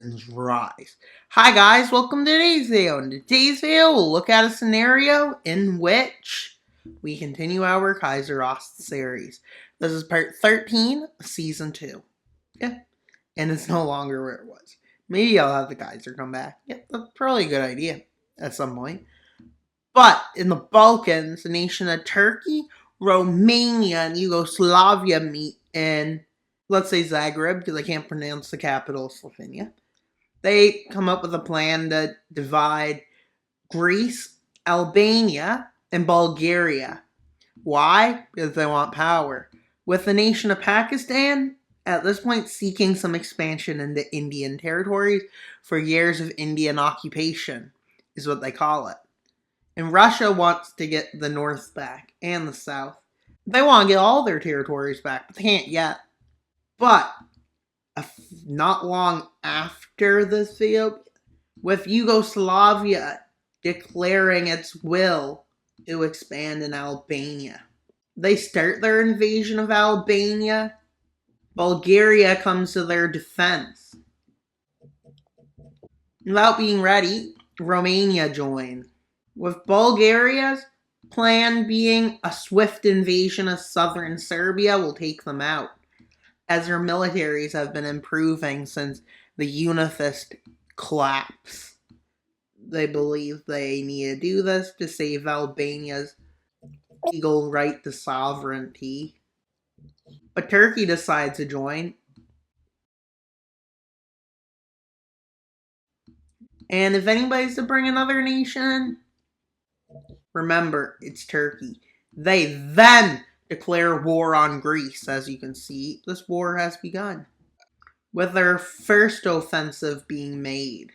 Rise. Hi guys, welcome to today's video. In today's video, we'll look at a scenario in which we continue our KaiserOst series. This is part 13, season 2. Yeah, and it's no longer where it was. Maybe I'll have the Kaiser come back. Yeah, that's probably a good idea at some point. But in the Balkans, the nation of Turkey, Romania, and Yugoslavia meet in, let's say, Zagreb, because I can't pronounce the capital, Slovenia. They come up with a plan to divide Greece, Albania, and Bulgaria. Why? Because they want power. With the nation of Pakistan, at this point, seeking some expansion into Indian territories for years of Indian occupation, is what they call it. And Russia wants to get the north back and the south. They want to get all their territories back, but they can't yet. But not long after this video, with Yugoslavia declaring its will to expand in Albania. They start their invasion of Albania. Bulgaria comes to their defense. Without being ready, Romania joined, with Bulgaria's plan being a swift invasion of southern Serbia will take them out, as their militaries have been improving since the Unifist collapse. They believe they need to do this to save Albania's legal right to sovereignty. But Turkey decides to join. And if anybody's to bring another nation, remember, it's Turkey. They then declare war on Greece. As you can see, this war has begun, with their first offensive being made.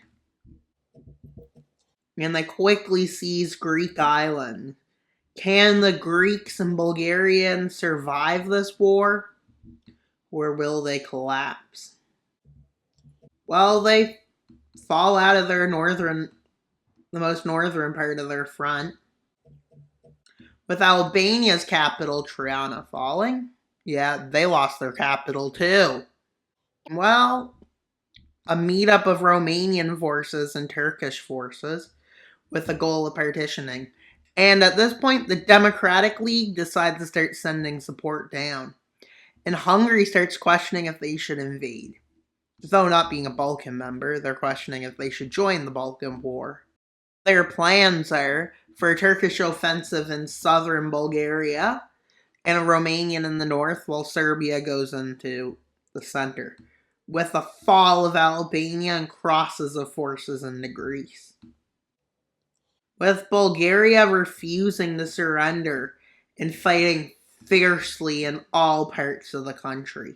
And they quickly seize Greek island. Can the Greeks and Bulgarians survive this war? Or will they collapse? Well, they fall out of the most northern part of their front. With Albania's capital, Tirana, falling. Yeah, they lost their capital too. Well, a meetup of Romanian forces and Turkish forces with the goal of partitioning. And at this point, the Democratic League decides to start sending support down. And Hungary starts questioning if they should invade. Though not being a Balkan member, they're questioning if they should join the Balkan War. Their plans are for a Turkish offensive in southern Bulgaria and a Romanian in the north, while Serbia goes into the center, with the fall of Albania and crosses of forces into Greece. With Bulgaria refusing to surrender and fighting fiercely in all parts of the country,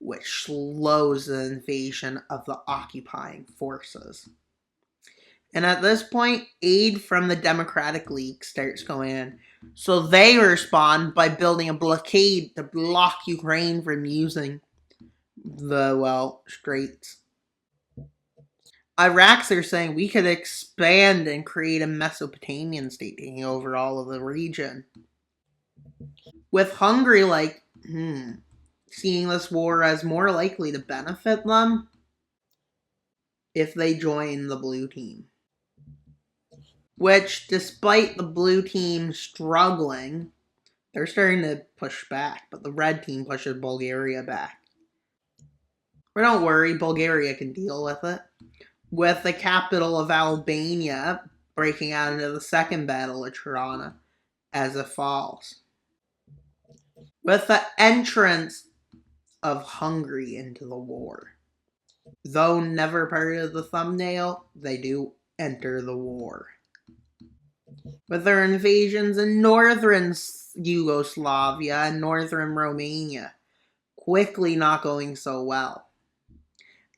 which slows the invasion of the occupying forces. And at this point, aid from the Democratic League starts going in. So they respond by building a blockade to block Ukraine from using the, straits. Iraq's are saying we could expand and create a Mesopotamian state taking over all of the region. With Hungary seeing this war as more likely to benefit them if they join the blue team. Which, despite the blue team struggling, they're starting to push back, but the red team pushes Bulgaria back. But don't worry, Bulgaria can deal with it. With the capital of Albania breaking out into the second battle of Tirana as it falls. With the entrance of Hungary into the war. Though never part of the thumbnail, they do enter the war. With their invasions in northern Yugoslavia and northern Romania quickly not going so well.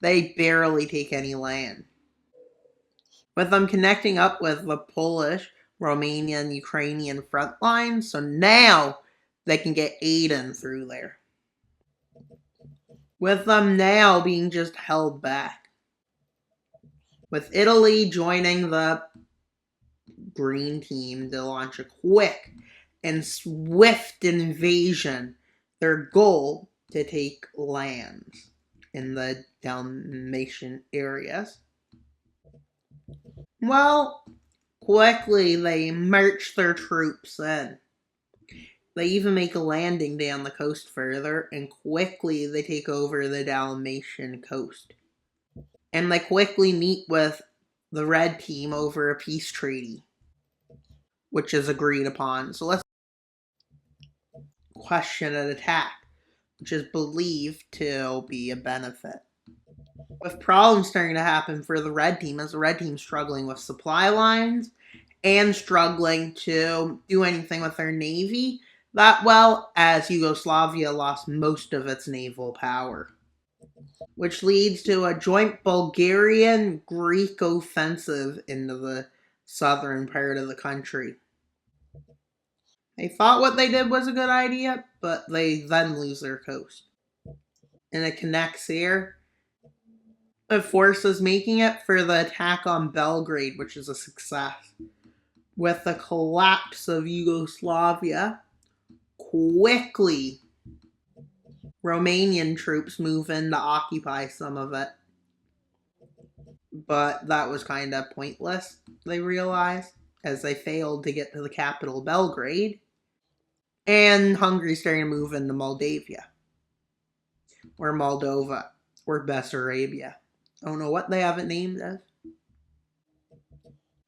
They barely take any land. With them connecting up with the Polish, Romanian, and Ukrainian front lines, so now they can get aid in through there. With them now being just held back. With Italy joining the green team to launch a quick and swift invasion, their goal to take lands. in the Dalmatian areas. Well, quickly they march their troops in. They even make a landing down the coast further, and quickly they take over the Dalmatian coast. And they quickly meet with the red team over a peace treaty, which is agreed upon. So let's question an attack, which is believed to be a benefit. With problems starting to happen for the red team, as the red team's struggling with supply lines and struggling to do anything with their navy that well, as Yugoslavia lost most of its naval power, which leads to a joint Bulgarian-Greek offensive into the southern part of the country. They thought what they did was a good idea, but they then lose their coast. And it connects here. The forces making it for the attack on Belgrade, which is a success. With the collapse of Yugoslavia, quickly Romanian troops move in to occupy some of it. But that was kind of pointless, they realized, as they failed to get to the capital, Belgrade. And Hungary's starting to move into Moldavia. Or Moldova. Or Bessarabia. I don't know what they have it named as.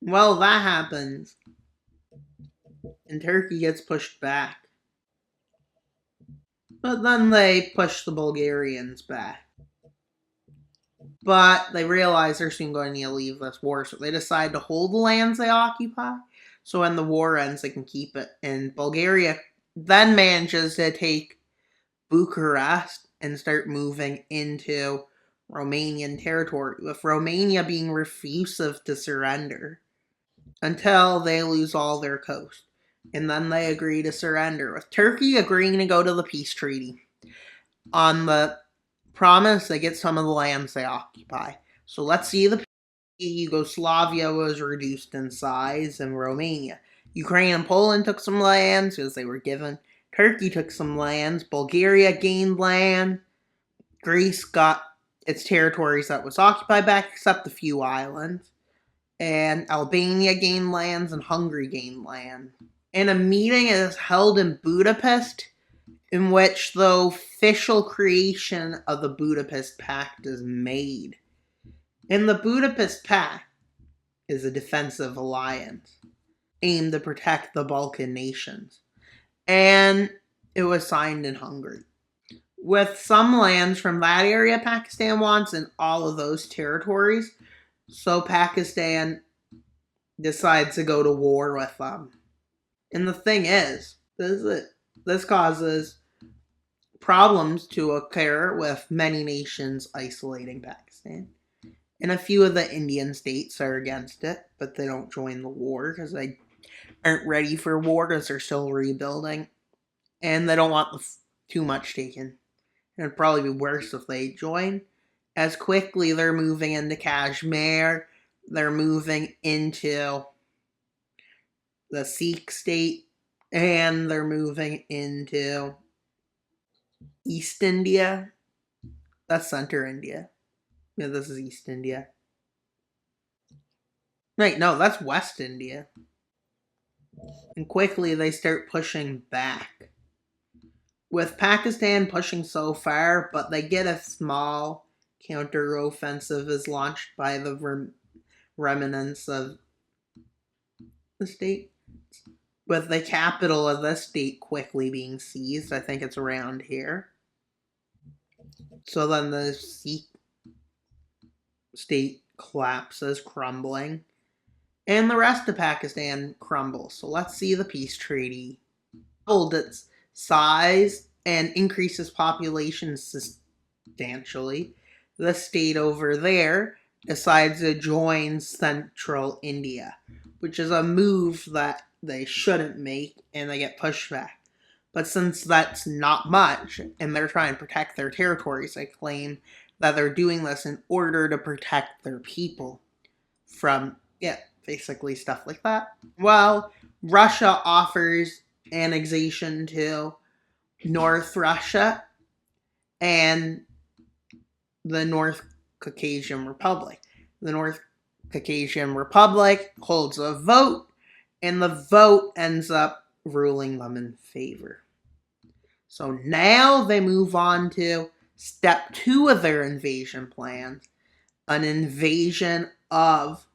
Well, that happens. And Turkey gets pushed back. But then they push the Bulgarians back. But they realize they're soon going to need to leave this war, so they decide to hold the lands they occupy. So when the war ends, they can keep it. And Bulgaria then manages to take Bucharest and start moving into Romanian territory, with Romania being refusive to surrender until they lose all their coast. And then they agree to surrender, with Turkey agreeing to go to the peace treaty on the promise they get some of the lands they occupy. So let's see the Yugoslavia was reduced in size, and Romania. Ukraine and Poland took some lands because they were given. Turkey took some lands. Bulgaria gained land. Greece got its territories that was occupied back, except a few islands. And Albania gained lands, and Hungary gained land. And a meeting is held in Budapest, in which the official creation of the Budapest Pact is made. And the Budapest Pact is a defensive alliance aimed to protect the Balkan nations. And it was signed in Hungary. With some lands from that area Pakistan wants and all of those territories, so Pakistan decides to go to war with them. And the thing is, this causes problems to occur with many nations isolating Pakistan. And a few of the Indian states are against it, but they don't join the war because they aren't ready for war because they're still rebuilding. And they don't want too much taken. And it'd probably be worse if they join. As quickly they're moving into Kashmir, they're moving into the Sikh state, and they're moving into East India. That's Center India. Yeah, this is East India. Right, no, that's West India. And quickly they start pushing back. With Pakistan pushing so far, but they get a small counter-offensive is launched by the remnants of the state, with the capital of the state quickly being seized. I think it's around here. So then the Sikh state collapses, crumbling, and the rest of Pakistan crumbles. So let's see the peace treaty. Doubled its size and increases population substantially. The state over there decides to join Central India, which is a move that they shouldn't make, and they get pushed back. But since that's not much, and they're trying to protect their territories, they claim that they're doing this in order to protect their people from, basically stuff like that. Well, Russia offers annexation to North Russia, and the North Caucasian Republic. The North Caucasian Republic holds a vote, and the vote ends up ruling them in favor. So now they move on to step 2 of their invasion plan, an invasion of.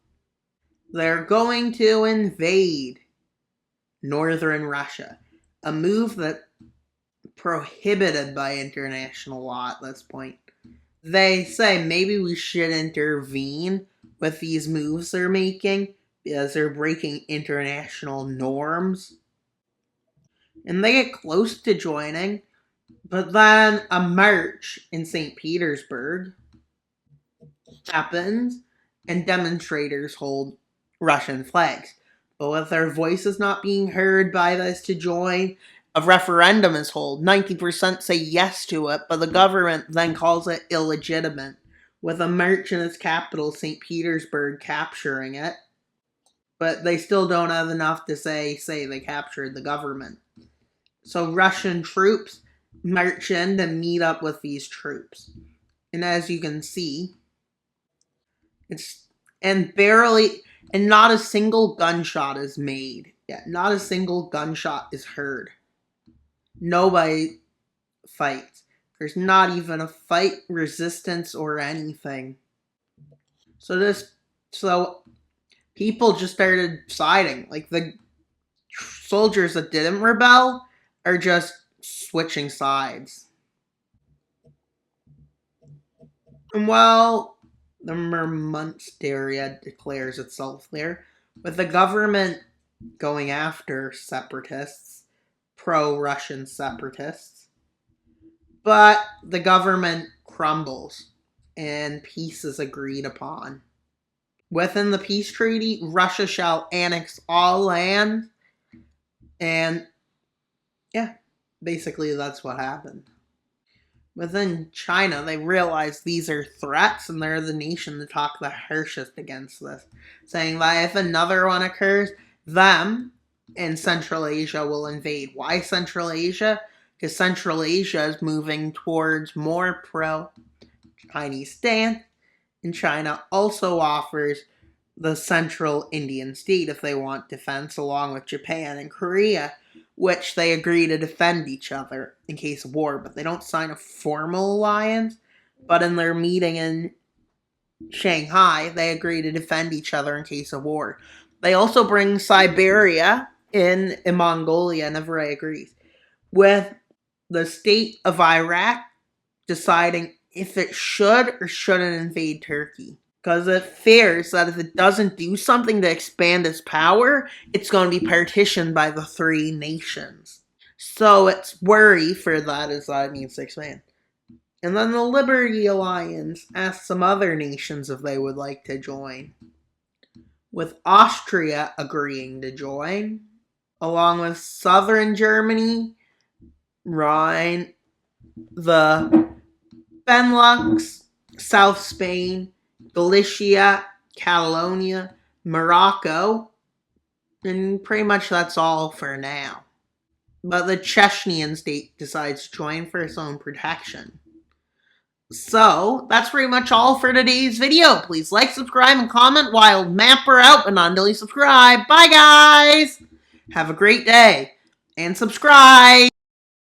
They're going to invade northern Russia, a move that prohibited by international law at this point. They say maybe we should intervene with these moves they're making because they're breaking international norms. And they get close to joining, but then a march in St. Petersburg happens and demonstrators hold Russian flags. But with their voices not being heard by this to join, a referendum is held. 90% say yes to it, but the government then calls it illegitimate, with a march in its capital, St. Petersburg, capturing it. But they still don't have enough to say they captured the government. So Russian troops march in to meet up with these troops. And as you can see, not a single gunshot is made. Yeah, not a single gunshot is heard. Nobody fights. There's not even a fight, resistance, or anything. So people just started siding. Like, the soldiers that didn't rebel are just switching sides. And while the Murmansk area declares itself there, with the government going after separatists, pro-Russian separatists, but the government crumbles and peace is agreed upon. Within the peace treaty, Russia shall annex all land, and yeah, basically that's what happened. Within China, they realize these are threats, and they're the nation to talk the harshest against this, saying that if another one occurs, them and Central Asia will invade. Why Central Asia? Because Central Asia is moving towards more pro-Chinese stance, and China also offers the Central Indian state if they want defense, along with Japan and Korea, which they agree to defend each other in case of war, but they don't sign a formal alliance. But in their meeting in Shanghai, they agree to defend each other in case of war. They also bring Siberia in Mongolia, and everybody agrees, with the state of Iraq deciding if it should or shouldn't invade Turkey. Because it fears that if it doesn't do something to expand its power, it's going to be partitioned by the 3 nations. So its worry for that is that it needs to expand. And then the Liberty Alliance asked some other nations if they would like to join, with Austria agreeing to join, along with southern Germany, Rhine, the Benelux, South Spain, Galicia, Catalonia, Morocco, and pretty much that's all for now. But the Chechnyan state decides to join for its own protection. So, that's pretty much all for today's video. Please like, subscribe, and comment. Wild Mapper out, but not until you subscribe. Bye, guys! Have a great day, and subscribe!